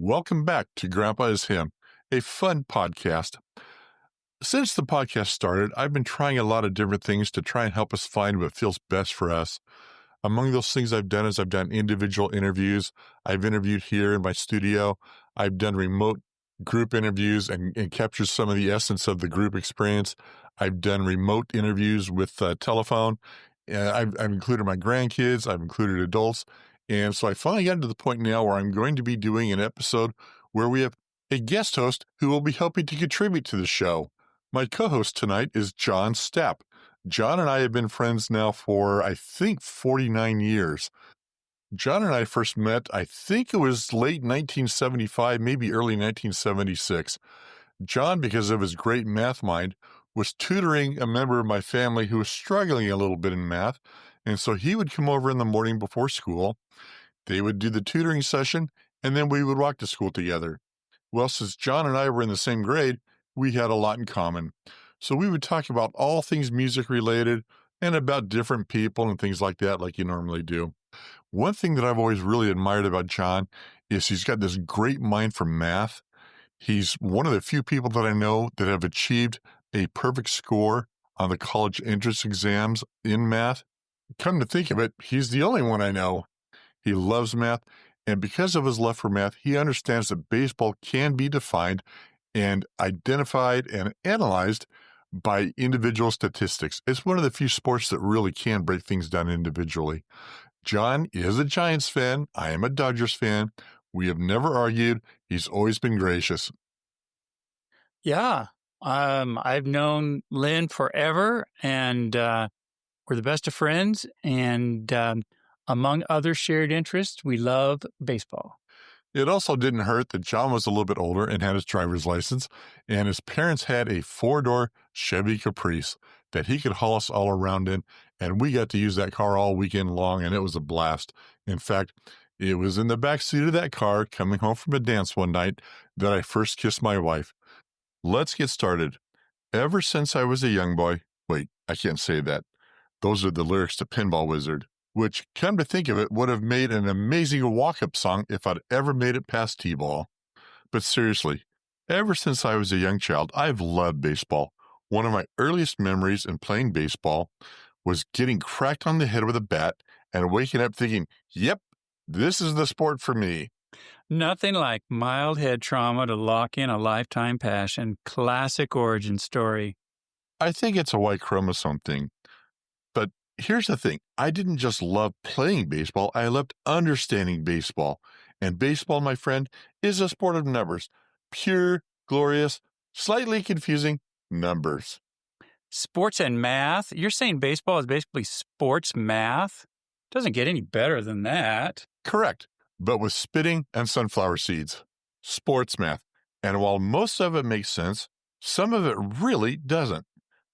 Welcome back to Grandpa is Him, a fun podcast. Since the podcast started, I've been trying a lot of different things to try and help us find what feels best for us. Among those things I've done is I've done individual interviews. I've interviewed here in my studio. I've done remote group interviews and captured some of the essence of the group experience. I've done remote interviews with telephone. I've included my grandkids. I've included adults. And so I finally got to the point now where I'm going to be doing an episode where we have a guest host who will be helping to contribute to the show. My co-host tonight is John Stapp. John and I have been friends now for, I think, 49 years. John and I first met, I think it was late 1975, maybe early 1976. John, because of his great math mind, was tutoring a member of my family who was struggling a little bit in math. And so he would come over in the morning before school. They would do the tutoring session, and then we would walk to school together. Well, since John and I were in the same grade, we had a lot in common. So we would talk about all things music related and about different people and things like that, like you normally do. One thing that I've always really admired about John is he's got this great mind for math. He's one of the few people that I know that have achieved a perfect score on the college entrance exams in math. Come to think of it, he's the only one I know. He loves math, and because of his love for math, he understands that baseball can be defined and identified and analyzed by individual statistics. It's one of the few sports that really can break things down individually. John is a Giants fan. I am a Dodgers fan. We have never argued. He's always been gracious. Yeah, I've known Lynn forever, and we're the best of friends. And among other shared interests, we love baseball. It also didn't hurt that John was a little bit older and had his driver's license, and his parents had a four-door Chevy Caprice that he could haul us all around in, and we got to use that car all weekend long, and it was a blast. In fact, it was in the back seat of that car coming home from a dance one night that I first kissed my wife. Let's get started. Ever since I was a young boy, wait, I can't say that. Those are the lyrics to Pinball Wizard, which, come to think of it, would have made an amazing walk-up song if I'd ever made it past T-ball. But seriously, ever since I was a young child, I've loved baseball. One of my earliest memories in playing baseball was getting cracked on the head with a bat and waking up thinking, yep, this is the sport for me. Nothing like mild head trauma to lock in a lifetime passion. Classic origin story. I think it's a Y chromosome thing. But here's the thing. I didn't just love playing baseball. I loved understanding baseball. And baseball, my friend, is a sport of numbers. Pure, glorious, slightly confusing numbers. Sports and math? You're saying baseball is basically sports math? Doesn't get any better than that. Correct. But with spitting and sunflower seeds. Sports math. And while most of it makes sense, some of it really doesn't.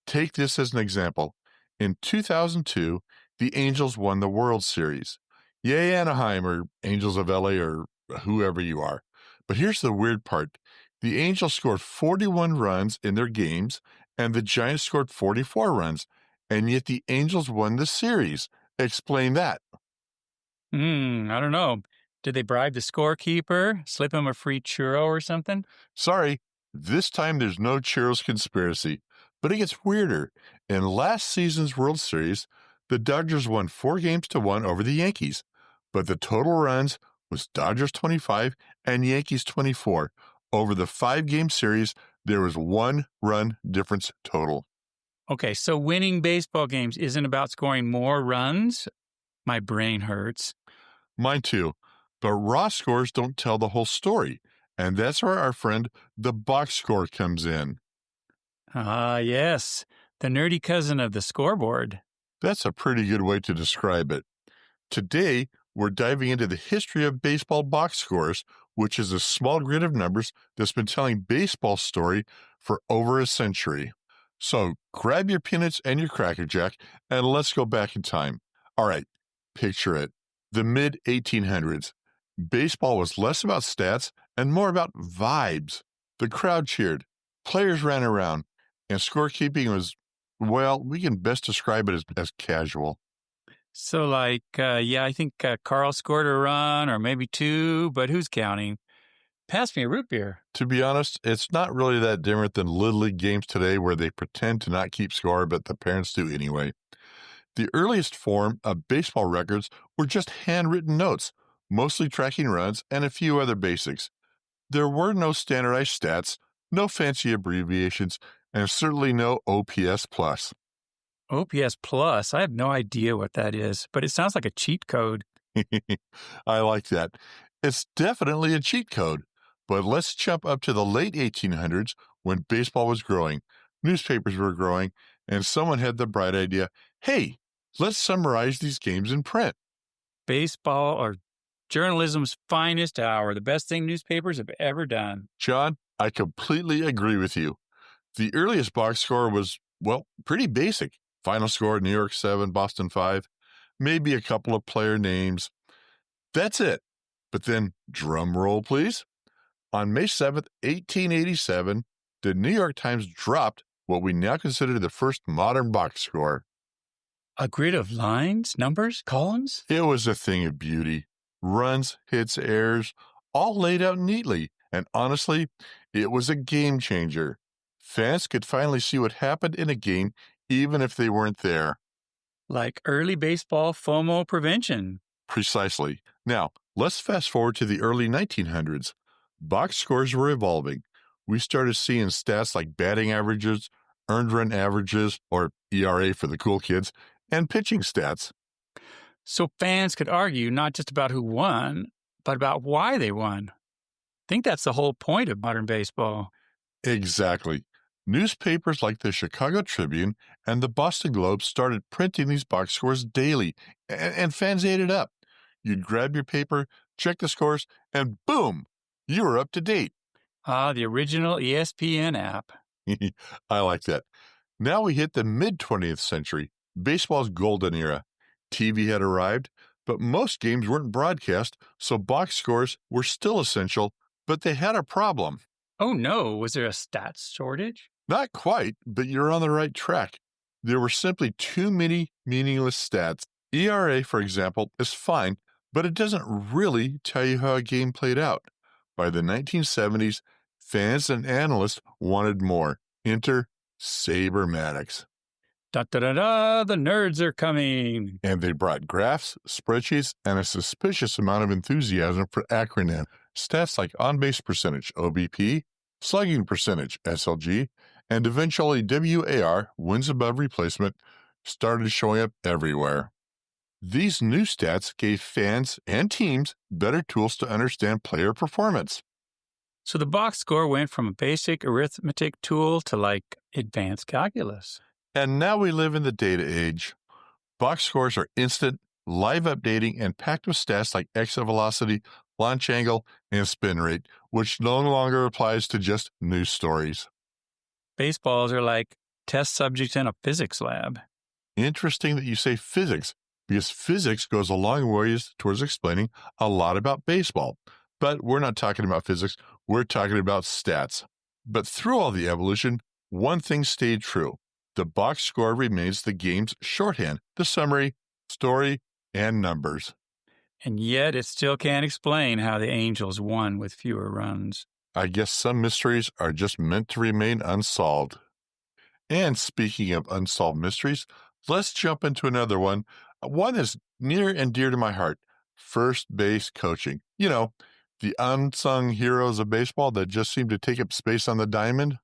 Take this as an example. In 2002, the Angels won the World Series. Yay, Anaheim, or Angels of LA, or whoever you are. But here's the weird part. The Angels scored 41 runs in their games, and the Giants scored 44 runs, and yet the Angels won the series. Explain that. I don't know. Did they bribe the scorekeeper? Slip him a free churro or something? Sorry, this time there's no churros conspiracy. But it gets weirder. In last season's World Series, the Dodgers won 4-1 over the Yankees, but the total runs was Dodgers 25 and Yankees 24. Over the 5-game series, there was 1 run difference total. Okay, so winning baseball games isn't about scoring more runs? My brain hurts. Mine too. But raw scores don't tell the whole story, and that's where our friend the box score comes in. Ah, yes, the nerdy cousin of the scoreboard. That's a pretty good way to describe it. Today, we're diving into the history of baseball box scores, which is a small grid of numbers that's been telling baseball's story for over a century. So grab your peanuts and your Cracker Jack, and let's go back in time. All right, picture it. The mid-1800s. Baseball was less about stats and more about vibes. The crowd cheered, players ran around, and scorekeeping was, well, we can best describe it as casual. So I think Carl scored a run or maybe 2, but who's counting? Pass me a root beer. To be honest, it's not really that different than Little League games today where they pretend to not keep score, but the parents do anyway. The earliest form of baseball records were just handwritten notes, mostly tracking runs and a few other basics. There were no standardized stats, no fancy abbreviations, and certainly no OPS plus. OPS Plus. I have no idea what that is, but it sounds like a cheat code. I like that. It's definitely a cheat code. But let's jump up to the late 1800s when baseball was growing, newspapers were growing, and someone had the bright idea, hey, let's summarize these games in print. Baseball or journalism's finest hour, the best thing newspapers have ever done. John, I completely agree with you. The earliest box score was, well, pretty basic. Final score, New York 7, Boston 5, maybe a couple of player names. That's it. But then, drum roll, please. On May 7th, 1887, the New York Times dropped what we now consider the first modern box score. A grid of lines, numbers, columns? It was a thing of beauty. Runs, hits, errors, all laid out neatly. And honestly, it was a game changer. Fans could finally see what happened in a game, even if they weren't there. Like early baseball FOMO prevention. Precisely. Now, let's fast forward to the early 1900s. Box scores were evolving. We started seeing stats like batting averages, earned run averages, or ERA for the cool kids, and pitching stats. So fans could argue not just about who won, but about why they won. I think that's the whole point of modern baseball. Exactly. Newspapers like the Chicago Tribune and the Boston Globe started printing these box scores daily, and fans ate it up. You'd grab your paper, check the scores, and boom, you were up to date. Ah, the original ESPN app. I like that. Now we hit the mid-20th century, baseball's golden era. TV had arrived, but most games weren't broadcast, so box scores were still essential, but they had a problem. Oh no, was there a stats shortage? Not quite, but you're on the right track. There were simply too many meaningless stats. ERA, for example, is fine, but it doesn't really tell you how a game played out. By the 1970s, fans and analysts wanted more. Enter sabermatics. Da da da da, the nerds are coming. And they brought graphs, spreadsheets, and a suspicious amount of enthusiasm for acronyms. Stats like on-base percentage, OBP, slugging percentage, SLG, and eventually WAR, wins above replacement, started showing up everywhere. These new stats gave fans and teams better tools to understand player performance. So the box score went from a basic arithmetic tool to like advanced calculus. And now we live in the data age. Box scores are instant, live updating, and packed with stats like exit velocity, launch angle, and spin rate, which no longer applies to just news stories. Baseballs are like test subjects in a physics lab. Interesting that you say physics, because physics goes a long ways towards explaining a lot about baseball. But we're not talking about physics, we're talking about stats. But through all the evolution, one thing stayed true. The box score remains the game's shorthand, the summary, story, and numbers. And yet it still can't explain how the Angels won with fewer runs. I guess some mysteries are just meant to remain unsolved. And speaking of unsolved mysteries, let's jump into another one that's near and dear to my heart, first base coaching. You know, the unsung heroes of baseball that just seem to take up space on the diamond.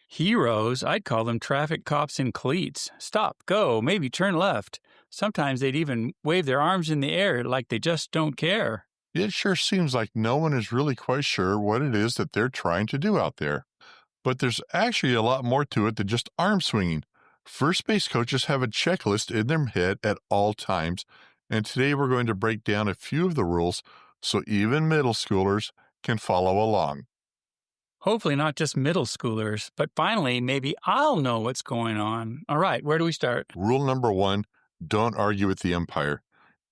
Heroes, I'd call them traffic cops in cleats. Stop, go, maybe turn left. Sometimes they'd even wave their arms in the air like they just don't care. It sure seems like no one is really quite sure what it is that they're trying to do out there. But there's actually a lot more to it than just arm swinging. First base coaches have a checklist in their head at all times, and today we're going to break down a few of the rules so even middle schoolers can follow along. Hopefully not just middle schoolers, but finally maybe I'll know what's going on. All right, where do we start? Rule number 1, don't argue with the umpire.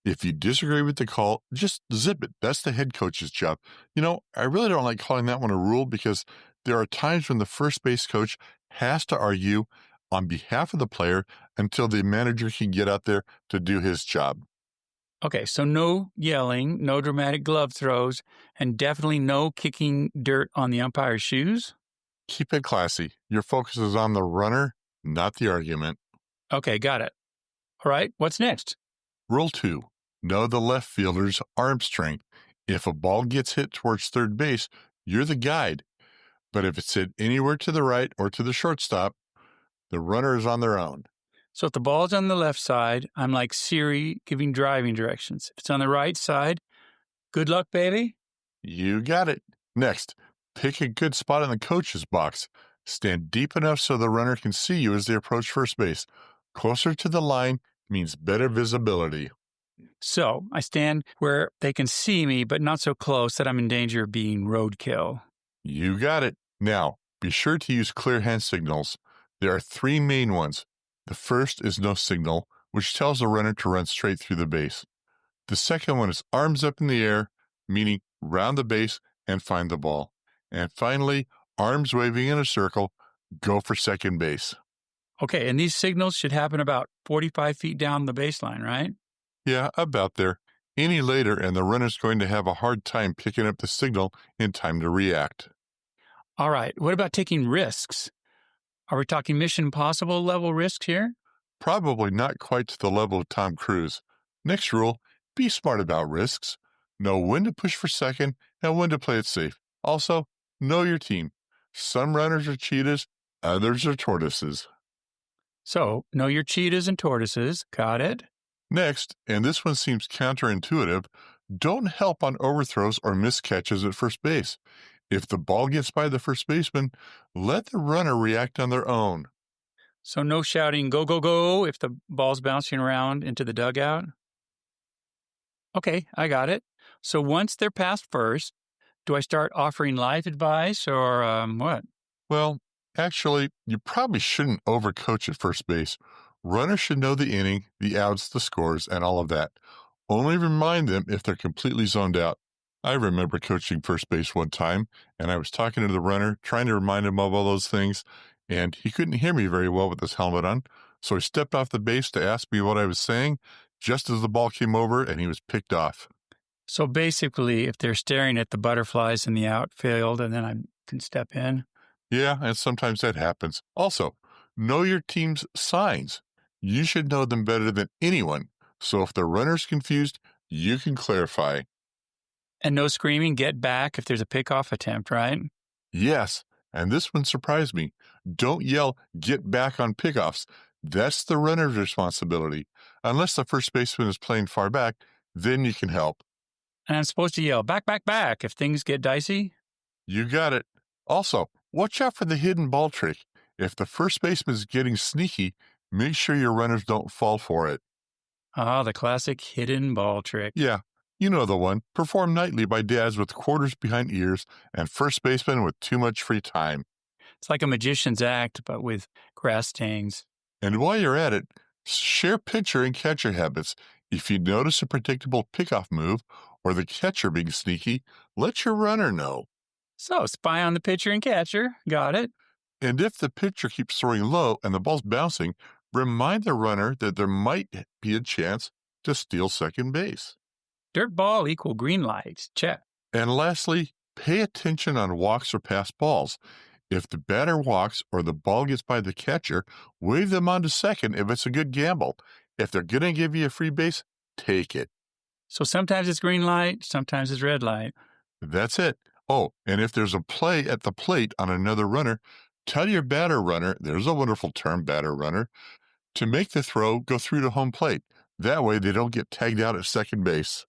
If you disagree with the call, just zip it. That's the head coach's job. You know, I really don't like calling that one a rule because there are times when the first base coach has to argue on behalf of the player until the manager can get out there to do his job. Okay, so no yelling, no dramatic glove throws, and definitely no kicking dirt on the umpire's shoes. Keep it classy. Your focus is on the runner, not the argument. Okay, got it. All right, what's next? Rule 2. Know the left fielder's arm strength. If a ball gets hit towards third base, you're the guide. But if it's hit anywhere to the right or to the shortstop, the runner is on their own. So if the ball's on the left side, I'm like Siri giving driving directions. If it's on the right side, good luck, baby. You got it. Next, pick a good spot in the coach's box. Stand deep enough so the runner can see you as they approach first base. Closer to the line means better visibility. So I stand where they can see me, but not so close that I'm in danger of being roadkill. You got it. Now, be sure to use clear hand signals. There are 3 main ones. The first is no signal, which tells the runner to run straight through the base. The second one is arms up in the air, meaning round the base and find the ball. And finally, arms waving in a circle, go for second base. Okay, and these signals should happen about 45 feet down the baseline, right? Yeah, about there. Any later, and the runner's going to have a hard time picking up the signal in time to react. All right, what about taking risks? Are we talking Mission Impossible level risks here? Probably not quite to the level of Tom Cruise. Next rule, be smart about risks. Know when to push for second and when to play it safe. Also, know your team. Some runners are cheetahs, others are tortoises. So, know your cheetahs and tortoises. Got it? Next, and this one seems counterintuitive, don't help on overthrows or missed catches at first base. If the ball gets by the first baseman, let the runner react on their own. So, no shouting, go, go, go, if the ball's bouncing around into the dugout? Okay, I got it. So, once they're past first, do I start offering life advice or what? Well, actually, you probably shouldn't overcoach at first base. Runners should know the inning, the outs, the scores, and all of that. Only remind them if they're completely zoned out. I remember coaching first base one time, and I was talking to the runner, trying to remind him of all those things, and he couldn't hear me very well with his helmet on, so he stepped off the base to ask me what I was saying, just as the ball came over and he was picked off. So, basically, if they're staring at the butterflies in the outfield and then I can step in. Yeah, and sometimes that happens. Also, know your team's signs. You should know them better than anyone, so if the runner's confused, you can clarify. And no screaming, get back if there's a pickoff attempt, right? Yes, and this one surprised me. Don't yell, get back on pickoffs. That's the runner's responsibility. Unless the first baseman is playing far back, then you can help. And I'm supposed to yell, back, back, back if things get dicey? You got it. Also, watch out for the hidden ball trick. If the first baseman is getting sneaky, make sure your runners don't fall for it. Ah, the classic hidden ball trick. Yeah, you know the one, performed nightly by dads with quarters behind ears and first basemen with too much free time. It's like a magician's act, but with grass stains. And while you're at it, share pitcher and catcher habits. If you notice a predictable pickoff move or the catcher being sneaky, let your runner know. So, spy on the pitcher and catcher. Got it. And if the pitcher keeps throwing low and the ball's bouncing, remind the runner that there might be a chance to steal second base. Dirt ball equal green lights. Check. And lastly, pay attention on walks or pass balls. If the batter walks or the ball gets by the catcher, wave them on to second if it's a good gamble. If they're going to give you a free base, take it. So sometimes it's green light, sometimes it's red light. That's it. Oh, and if there's a play at the plate on another runner, tell your batter runner, there's a wonderful term, batter runner, to make the throw go through to home plate. That way they don't get tagged out at second base.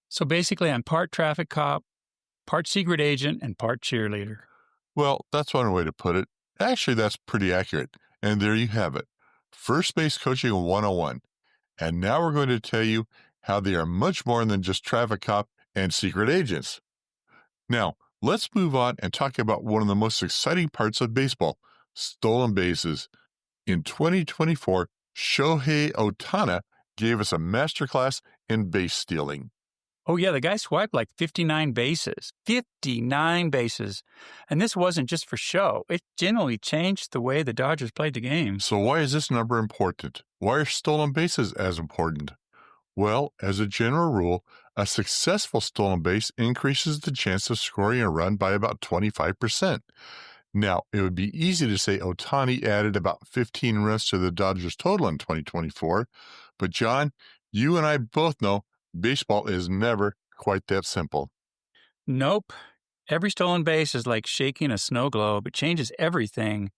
So basically, I'm part traffic cop, part secret agent, and part cheerleader. Well, that's one way to put it. Actually, that's pretty accurate. And there you have it. First base coaching 101. And now we're going to tell you how they are much more than just traffic cop and secret agents. Now, let's move on and talk about one of the most exciting parts of baseball, stolen bases. In 2024, Shohei Ohtani gave us a masterclass in base stealing. Oh, yeah, the guy swiped like 59 bases. 59 bases. And this wasn't just for show. It genuinely changed the way the Dodgers played the game. So why is this number important? Why are stolen bases as important? Well, as a general rule, a successful stolen base increases the chance of scoring a run by about 25%. Now, it would be easy to say Ohtani added about 15 runs to the Dodgers total in 2024, but John, you and I both know baseball is never quite that simple. Nope. Every stolen base is like shaking a snow globe. It changes everything.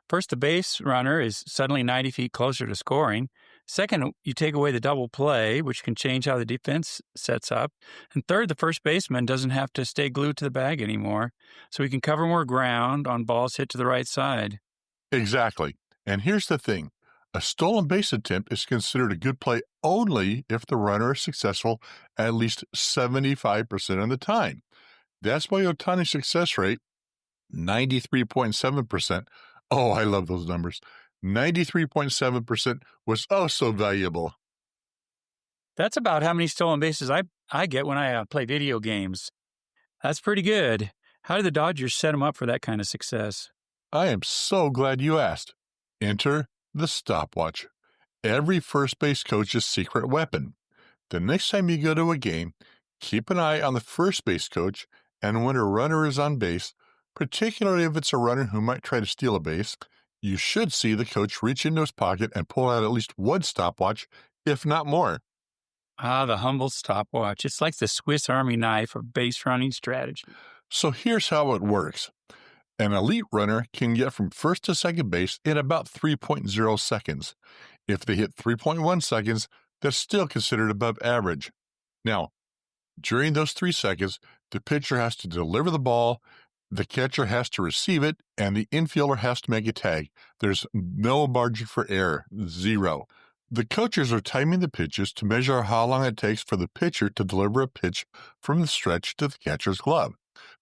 First, the base runner is suddenly 90 feet closer to scoring. Second, you take away the double play, which can change how the defense sets up. And third, the first baseman doesn't have to stay glued to the bag anymore, so he can cover more ground on balls hit to the right side. Exactly. And here's the thing, a stolen base attempt is considered a good play only if the runner is successful at least 75% of the time. That's why Otani's success rate, 93.7%. Oh, I love those numbers. 93.7% was oh so valuable. That's about how many stolen bases I get when I play video games. That's pretty good. How did the Dodgers set him up for that kind of success? I am so glad you asked. Enter the stopwatch, every first base coach's secret weapon. The next time you go to a game, keep an eye on the first base coach, and when a runner is on base, particularly if it's a runner who might try to steal a base, you should see the coach reach into his pocket and pull out at least one stopwatch, if not more. Ah, the humble stopwatch. It's like the Swiss Army knife of base running strategy. So here's how it works. An elite runner can get from first to second base in about 3.0 seconds. If they hit 3.1 seconds, that's still considered above average. Now, during those 3 seconds, the pitcher has to deliver the ball, the catcher has to receive it, and the infielder has to make a tag. There's no margin for error, zero. The coaches are timing the pitches to measure how long it takes for the pitcher to deliver a pitch from the stretch to the catcher's glove.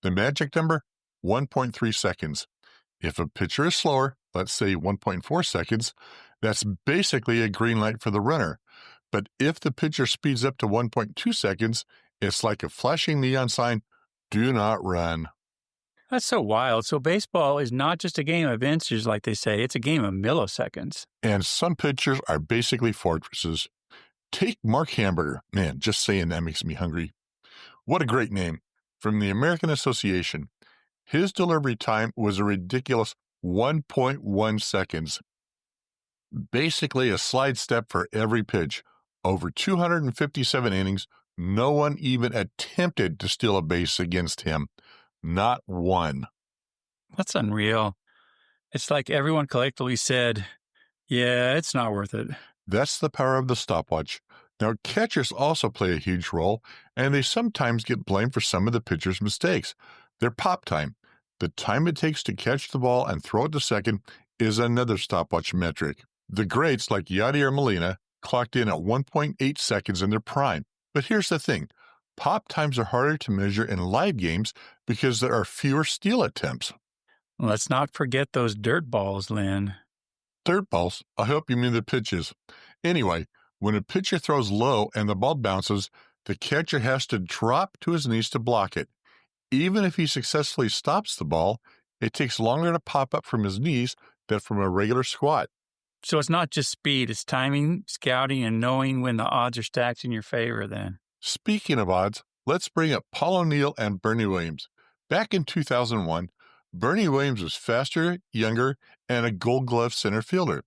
The magic number, 1.3 seconds. If a pitcher is slower, let's say 1.4 seconds, that's basically a green light for the runner. But if the pitcher speeds up to 1.2 seconds, it's like a flashing neon sign, do not run. That's so wild. So baseball is not just a game of inches, like they say. It's a game of milliseconds. And some pitchers are basically fortresses. Take Mark Hamburger. Man, just saying that makes me hungry. What a great name. From the American Association. His delivery time was a ridiculous 1.1 seconds. Basically a slide step for every pitch. Over 257 innings, no one even attempted to steal a base against him. Not one. That's unreal. It's like everyone collectively said, yeah, it's not worth it. That's the power of the stopwatch. Now, catchers also play a huge role, and they sometimes get blamed for some of the pitcher's mistakes. Their pop time, the time it takes to catch the ball and throw it to second, is another stopwatch metric. The greats like Yadier Molina clocked in at 1.8 seconds in their prime. But here's the thing. Pop times are harder to measure in live games because there are fewer steal attempts. Let's not forget those dirt balls, Lynn. Dirt balls? I hope you mean the pitches. Anyway, when a pitcher throws low and the ball bounces, the catcher has to drop to his knees to block it. Even if he successfully stops the ball, it takes longer to pop up from his knees than from a regular squat. So it's not just speed, it's timing, scouting, and knowing when the odds are stacked in your favor then. Speaking of odds, let's bring up Paul O'Neill and Bernie Williams. Back in 2001, Bernie Williams was faster, younger, and a Gold Glove center fielder.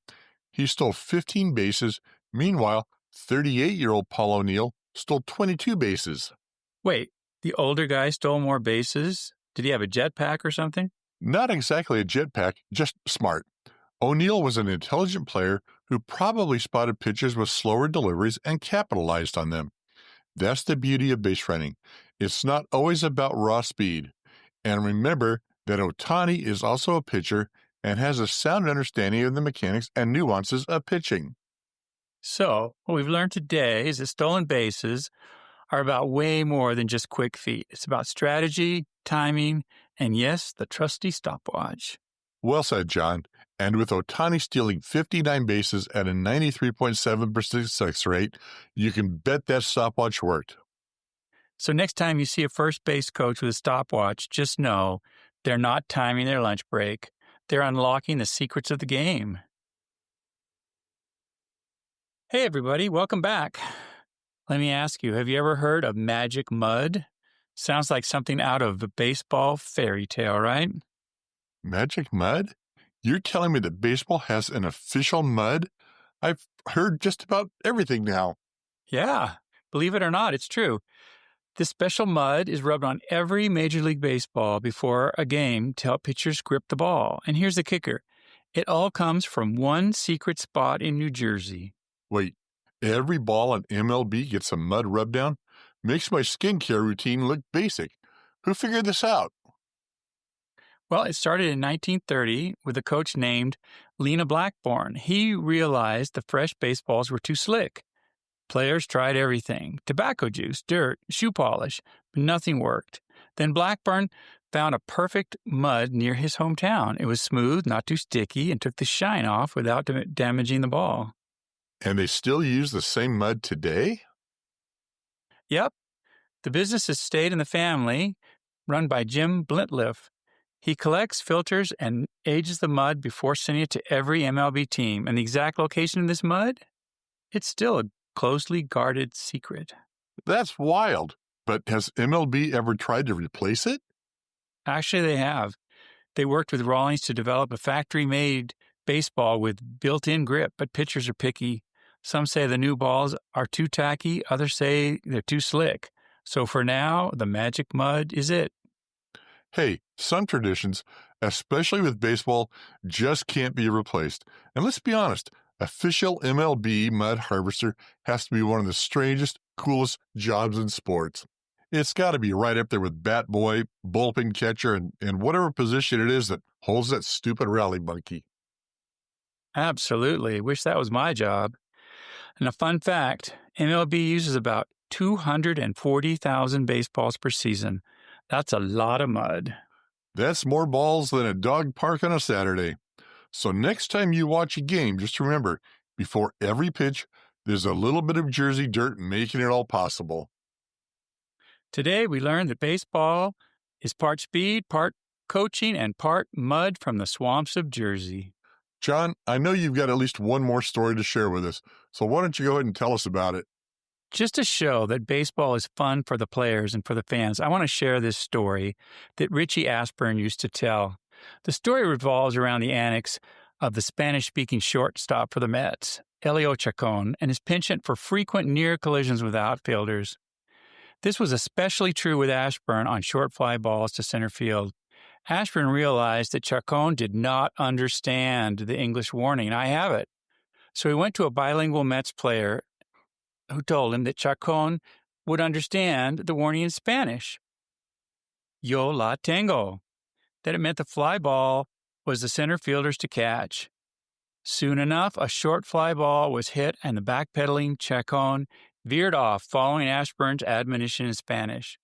He stole 15 bases. Meanwhile, 38-year-old Paul O'Neill stole 22 bases. Wait, the older guy stole more bases? Did he have a jetpack or something? Not exactly a jetpack, just smart. O'Neill was an intelligent player who probably spotted pitches with slower deliveries and capitalized on them. That's the beauty of base running. It's not always about raw speed. And remember that Ohtani is also a pitcher and has a sound understanding of the mechanics and nuances of pitching. So, what we've learned today is that stolen bases are about way more than just quick feet. It's about strategy, timing, and yes, the trusty stopwatch. Well said, John. And with Ohtani stealing 59 bases at a 93.7% success rate, you can bet that stopwatch worked. So next time you see a first base coach with a stopwatch, just know they're not timing their lunch break. They're unlocking the secrets of the game. Hey, everybody. Welcome back. Let me ask you, have you ever heard of magic mud? Sounds like something out of a baseball fairy tale, right? Magic mud? You're telling me that baseball has an official mud? I've heard just about everything now. Yeah, believe it or not, it's true. This special mud is rubbed on every Major League Baseball before a game to help pitchers grip the ball. And here's the kicker, it all comes from one secret spot in New Jersey. Wait, every ball in MLB gets a mud rub down? Makes my skincare routine look basic. Who figured this out? Well, it started in 1930 with a coach named Lena Blackburn. He realized the fresh baseballs were too slick. Players tried everything, tobacco juice, dirt, shoe polish, but nothing worked. Then Blackburn found a perfect mud near his hometown. It was smooth, not too sticky, and took the shine off without damaging the ball. And they still use the same mud today? Yep, the business has stayed in the family, run by Jim Blintliff. He collects, filters, and ages the mud before sending it to every MLB team. And the exact location of this mud? It's still a closely guarded secret. That's wild. But has MLB ever tried to replace it? Actually, they have. They worked with Rawlings to develop a factory-made baseball with built-in grip, but pitchers are picky. Some say the new balls are too tacky, others say they're too slick. So for now, the magic mud is it. Hey, some traditions, especially with baseball, just can't be replaced. And let's be honest, official MLB mud harvester has to be one of the strangest, coolest jobs in sports. It's got to be right up there with bat boy, bullpen catcher, and whatever position it is that holds that stupid rally monkey. Absolutely. Wish that was my job. And a fun fact, MLB uses about 240,000 baseballs per season. That's a lot of mud. That's more balls than a dog park on a Saturday. So next time you watch a game, just remember, before every pitch, there's a little bit of Jersey dirt making it all possible. Today, we learned that baseball is part speed, part coaching, and part mud from the swamps of Jersey. John, I know you've got at least one more story to share with us, so why don't you go ahead and tell us about it? Just to show that baseball is fun for the players and for the fans, I want to share this story that Richie Ashburn used to tell. The story revolves around the antics of the Spanish-speaking shortstop for the Mets, Elio Chacon, and his penchant for frequent near collisions with outfielders. This was especially true with Ashburn on short fly balls to center field. Ashburn realized that Chacon did not understand the English warning, and I have it. So he went to a bilingual Mets player who told him that Chacon would understand the warning in Spanish. Yo la tengo. That it meant the fly ball was the center fielder's to catch. Soon enough, a short fly ball was hit and the backpedaling Chacon veered off following Ashburn's admonition in Spanish.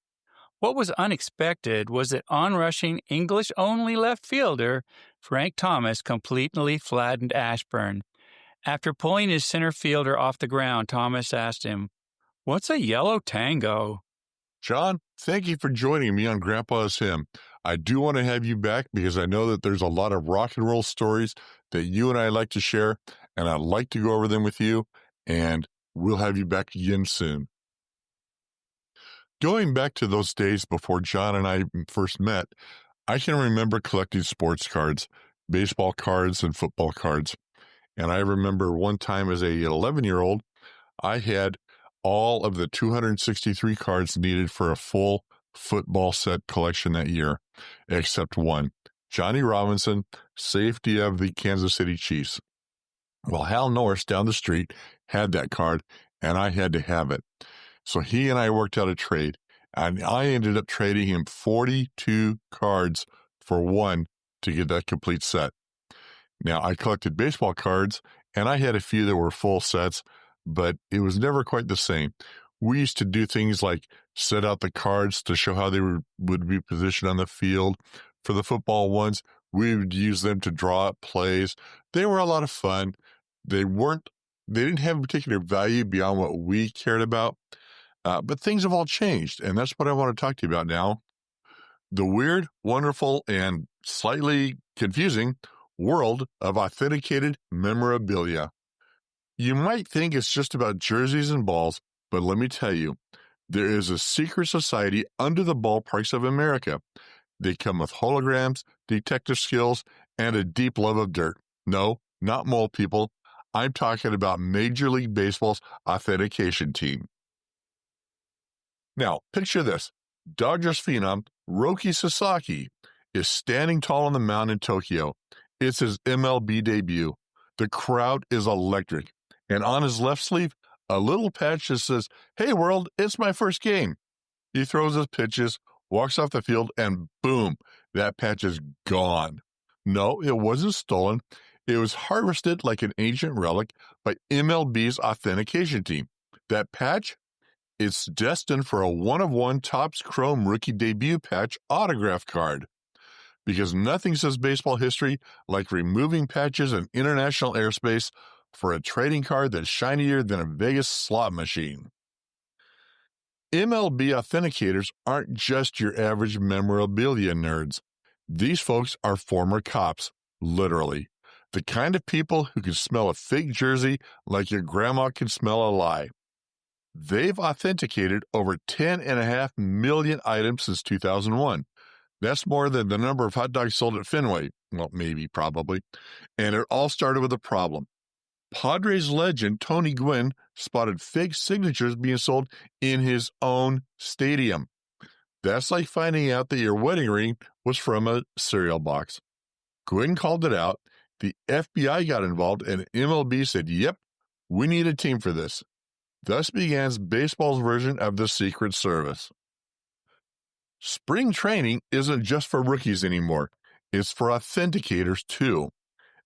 What was unexpected was that onrushing English-only left fielder Frank Thomas completely flattened Ashburn. After pulling his center fielder off the ground, Thomas asked him, "What's a yellow tango?" John, thank you for joining me on Grandpa's Hymn. I do want to have you back because I know that there's a lot of rock and roll stories that you and I like to share, and I'd like to go over them with you, and we'll have you back again soon. Going back to those days before John and I first met, I can remember collecting sports cards, baseball cards, and football cards. And I remember one time as a 11-year-old, I had all of the 263 cards needed for a full football set collection that year, except one, Johnny Robinson, safety of the Kansas City Chiefs. Well, Hal Norris down the street had that card, and I had to have it. So he and I worked out a trade, and I ended up trading him 42 cards for one to get that complete set. Now, I collected baseball cards, and I had a few that were full sets, but it was never quite the same. We used to do things like set out the cards to show how they would be positioned on the field. For the football ones, we would use them to draw up plays. They were a lot of fun. They didn't have a particular value beyond what we cared about, but things have all changed, and that's what I want to talk to you about now. The weird, wonderful, and slightly confusing world of authenticated memorabilia. You might think it's just about jerseys and balls, But let me tell you, there is a secret society under the ballparks of America. They come with holograms, detective skills, and a deep love of dirt. No, not mole people. I'm talking about Major League Baseball's authentication team. Now, picture this. Dodgers phenom Roki Sasaki is standing tall on the mound in Tokyo. It's his MLB debut. The crowd is electric. And on his left sleeve, a little patch that says, "Hey world, it's my first game." He throws his pitches, walks off the field, and boom, that patch is gone. No, it wasn't stolen. It was harvested like an ancient relic by MLB's authentication team. That patch, it's destined for a one-of-one Topps Chrome rookie debut patch autograph card. Because nothing says baseball history like removing patches in international airspace for a trading card that's shinier than a Vegas slot machine. MLB authenticators aren't just your average memorabilia nerds. These folks are former cops, literally. The kind of people who can smell a fake jersey like your grandma can smell a lie. They've authenticated over 10.5 million items since 2001. That's more than the number of hot dogs sold at Fenway. Well, maybe, probably. And it all started with a problem. Padres legend Tony Gwynn spotted fake signatures being sold in his own stadium. That's like finding out that your wedding ring was from a cereal box. Gwynn called it out. The FBI got involved, and MLB said, "Yep, we need a team for this." Thus began baseball's version of the Secret Service. Spring training isn't just for rookies anymore. It's for authenticators, too.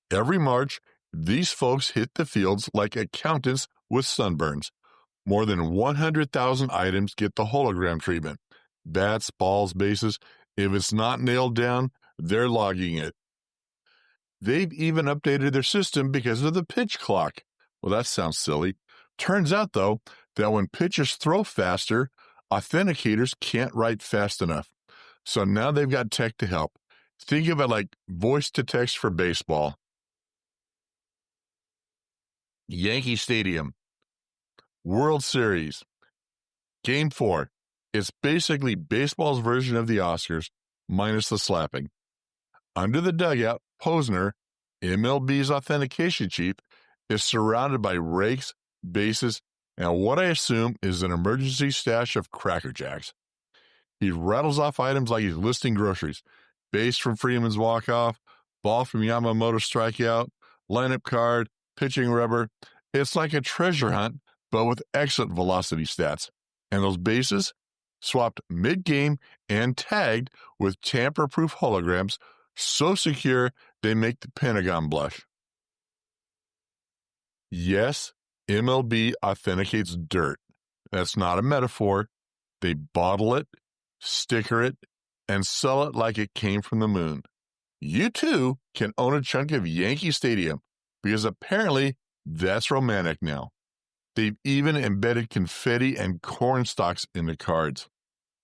Every March, these folks hit the fields like accountants with sunburns. More than 100,000 items get the hologram treatment. Bats, balls, bases. If it's not nailed down, they're logging it. They've even updated their system because of the pitch clock. Well, that sounds silly. Turns out, though, that when pitchers throw faster, authenticators can't write fast enough. So now they've got tech to help. Think of it like voice to text for baseball. Yankee Stadium. World Series. Game 4. It's basically baseball's version of the Oscars, minus the slapping. Under the dugout, Posner, MLB's authentication chief, is surrounded by rakes, bases, and what I assume is an emergency stash of Cracker Jacks. He rattles off items like he's listing groceries. Base from Freeman's walk-off, ball from Yamamoto's strikeout, lineup card, pitching rubber. It's like a treasure hunt, but with excellent velocity stats. And those bases? Swapped mid-game and tagged with tamper-proof holograms, so secure they make the Pentagon blush. Yes, MLB authenticates dirt. That's not a metaphor. They bottle it, sticker it, and sell it like it came from the moon. You too can own a chunk of Yankee Stadium, because apparently that's romantic now. They've even embedded confetti and corn stalks in the cards.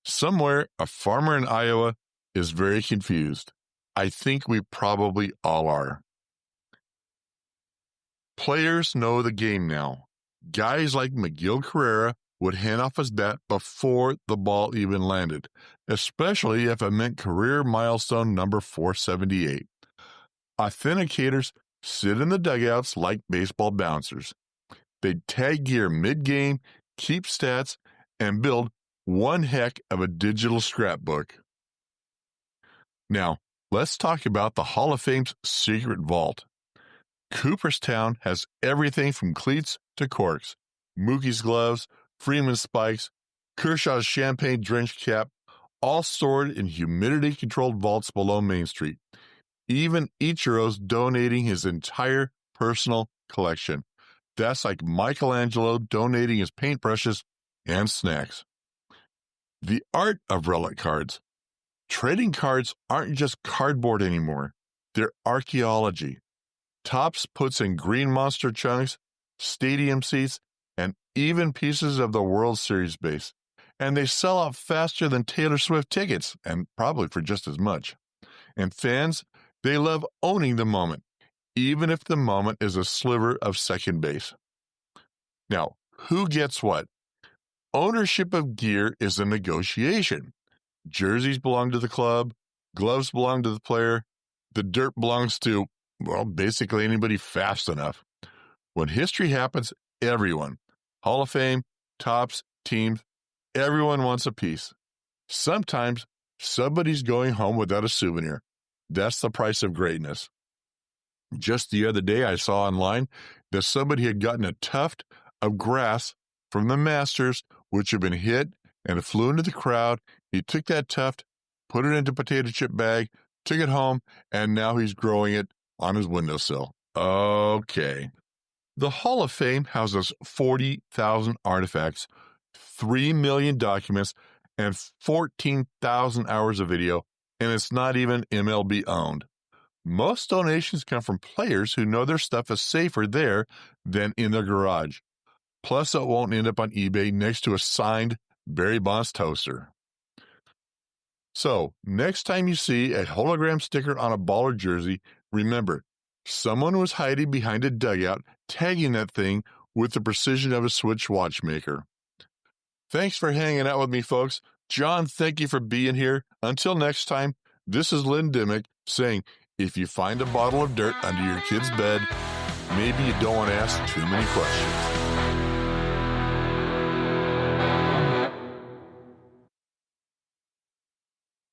Somewhere, a farmer in Iowa is very confused. I think we probably all are. Players know the game now. Guys like Miguel Cabrera would hand off his bat before the ball even landed, especially if it meant career milestone number 478. Authenticators sit in the dugouts like baseball bouncers. They tag gear mid-game, keep stats, and build one heck of a digital scrapbook. Now, let's talk about the Hall of Fame's secret vault. Cooperstown has everything from cleats to corks, Mookie's gloves, Freeman's spikes, Kershaw's champagne-drenched cap, all stored in humidity-controlled vaults below Main Street. Even Ichiro's donating his entire personal collection. That's like Michelangelo donating his paintbrushes and snacks. The art of relic cards. Trading cards aren't just cardboard anymore. They're archaeology. Topps puts in green monster chunks, stadium seats, and even pieces of the World Series base. And they sell out faster than Taylor Swift tickets, and probably for just as much. And fans, they love owning the moment, even if the moment is a sliver of second base. Now, who gets what? ownership of gear is a negotiation. Jerseys belong to the club, gloves belong to the player, the dirt belongs to, well, basically anybody fast enough. When history happens, everyone, Hall of Fame, tops, teams, everyone wants a piece. Sometimes somebody's going home without a souvenir. That's the price of greatness. Just the other day, I saw online that somebody had gotten a tuft of grass from the Masters, which had been hit and it flew into the crowd. He took that tuft, put it into a potato chip bag, took it home, and now he's growing it on his windowsill. Okay. The Hall of Fame houses 40,000 artifacts, 3 million documents, and 14,000 hours of video, and it's not even MLB owned. Most donations come from players who know their stuff is safer there than in their garage. Plus, it won't end up on eBay next to a signed Barry Bonds toaster. So, next time you see a hologram sticker on a baller jersey, remember, someone was hiding behind a dugout, tagging that thing with the precision of a Switch watchmaker. Thanks for hanging out with me, folks. John, thank you for being here. Until next time, this is Lynn Dimmick saying, if you find a bottle of dirt under your kid's bed, maybe you don't want to ask too many questions.